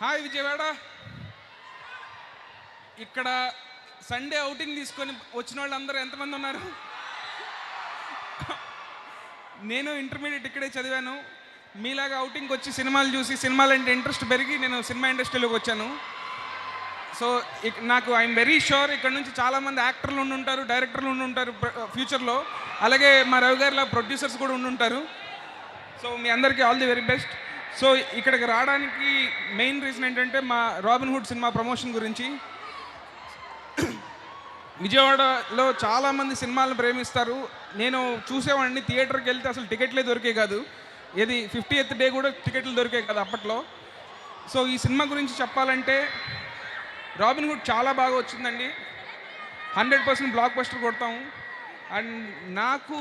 Hi Vijayawada. ఇక్కడ Sunday outing తీసుకొని వచ్చిన వాళ్ళందరూ ఎంతమంది ఉన్నారు? నేను ఇంటర్మీడియట్ ఇక్కడే చదివాను. మీలాగా అవుటింగ్కి వచ్చి సినిమాలు చూసి సినిమాలంటే ఇంట్రెస్ట్ పెరిగి నేను సినిమా ఇండస్ట్రీలోకి వచ్చాను. సో నాకు ఐఎమ్ వెరీ షూర్ ఇక్కడ నుంచి చాలామంది యాక్టర్లు ఉండుంటారు, డైరెక్టర్లు ఉండుంటారు ఫ్యూచర్లో. అలాగే మా రవి గారిలా ప్రొడ్యూసర్స్ కూడా ఉండుంటారు. సో మీ అందరికీ all the very best. So ఇక్కడికి రావడానికి మెయిన్ రీజన్ ఏంటంటే మా రాబిన్ హుడ్ సినిమా ప్రమోషన్ గురించి. విజయవాడలో చాలామంది సినిమాలను ప్రేమిస్తారు. నేను చూసేవాడిని, థియేటర్కి వెళ్తే అసలు టికెట్లే దొరికే కాదు. ఏది 50th డే కూడా టికెట్లు దొరికే కాదు అప్పట్లో. సో ఈ సినిమా గురించి చెప్పాలంటే రాబిన్ హుడ్ చాలా బాగా వచ్చిందండి. 100% బ్లాక్ బస్టర్ కొడతాము. అండ్ నాకు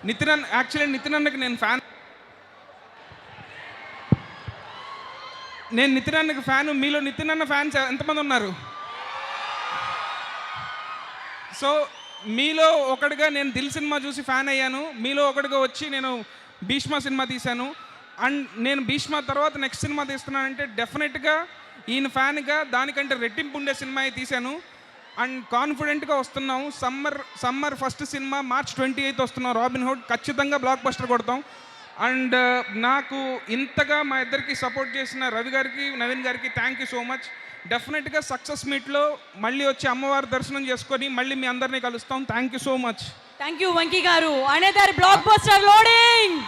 నితిన్ అన్నకి నేను ఫ్యాన్. నేను నితిన్ అన్నకి ఫ్యాను. మీలో నితిన్ అన్న ఫ్యాన్స్ ఎంతమంది ఉన్నారు? సో మీలో ఒకటిగా నేను దిల్ సినిమా చూసి ఫ్యాన్ అయ్యాను. మీలో ఒకటిగా వచ్చి నేను భీష్మ సినిమా తీశాను. అండ్ నేను భీష్మ తర్వాత నెక్స్ట్ సినిమా తీస్తున్నానంటే డెఫినెట్గా ఈయన ఫ్యాన్గా దానికంటే రెట్టింపు ఉండే సినిమా తీశాను. అండ్ కాన్ఫిడెంట్గా వస్తున్నాము. సమ్మర్ ఫస్ట్ సినిమా March 28 వస్తున్నాం. రాబిన్ హుడ్ ఖచ్చితంగా బ్లాక్ బస్టర్ కొడతాం. అండ్ నాకు ఇంతగా మా ఇద్దరికి సపోర్ట్ చేసిన రవి గారికి, నవీన్ గారికి థ్యాంక్ యూ సో మచ్. డెఫినెట్గా సక్సెస్ మీట్లో మళ్ళీ వచ్చి అమ్మవారి దర్శనం చేసుకొని మళ్ళీ మీ అందరినీ కలుస్తాం. Thank you so much. Thank you Venky గారు. Another blockbuster loading.